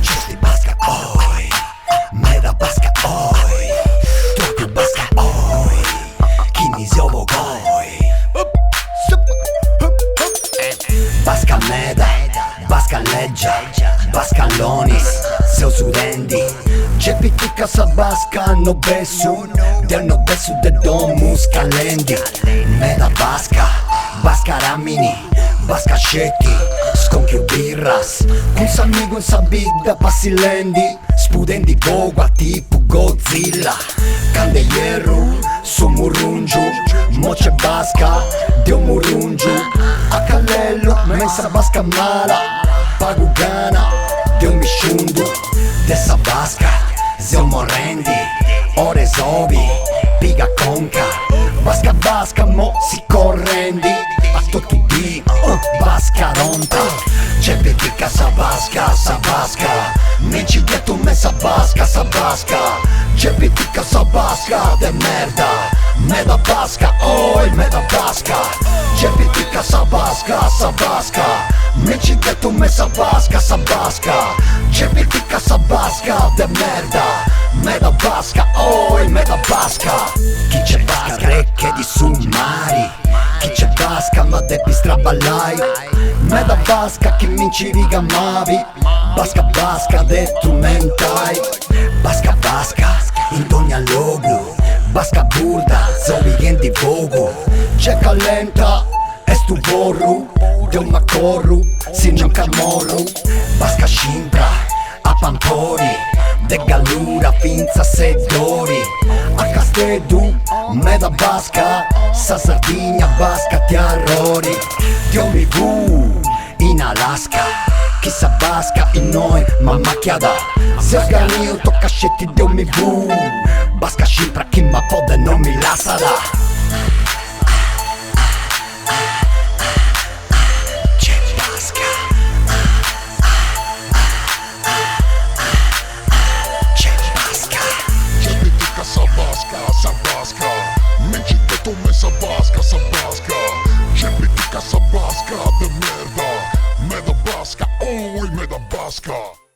Čistý baska, oj, meda baska, oj, trochu baska, oj, kini z ovog, oj. Baska meda, baska leđa, baska lonis, se usurendi. Čepitika sa baska no besu, del no besu de domu scalendi. Meda baska, baska ramini, baska šeti, skonchio birras. Kun sa amigo sa bigda pasilendi, spudendi bogua tipu Godzilla. Candelieru, su murunđu, moće baska, dio murunđu. Akalelo, mensa baska mala, pagugana, dio mishundu. Dessa baska, zio morendi, ore zobi, piga konka. Baska baska, mo si correndi, a sto tu di, baska ronta. Čepitika sa baska, neći gdje me sa baska. Čepitika sa baska, de merda, meda baska, oj, meda baska. Čepitika sa baska, neći gdje me sa baska. Čepitika sa baska, de merda, meda baska, oj, meda baska. Chi c'è baska, recche di sumari, chi c'è baska, ma depi strabalai. Meda baska, chi minci riga mavi, baska baska, destrumentai. Baska baska, in Donja logu, baska burda, zovi jendi vogu. Čeka lenta, estu boru, del makoru, sinjam kamoru. Baska shimpra, a pampori, de galura, finza sedori. A castedu, meda baska, sa Sardegna baska ti arrori. Dio mi vu, in Alaska, chissà baska in noi, ma macchiada. Se organio tocca scetti Dio mi vu, baska shimpra chi ma pode non mi lasala. Sa baska, menci que tome sa baska. Čepitika sa baska, de merda, meda baska, oj, meda baska.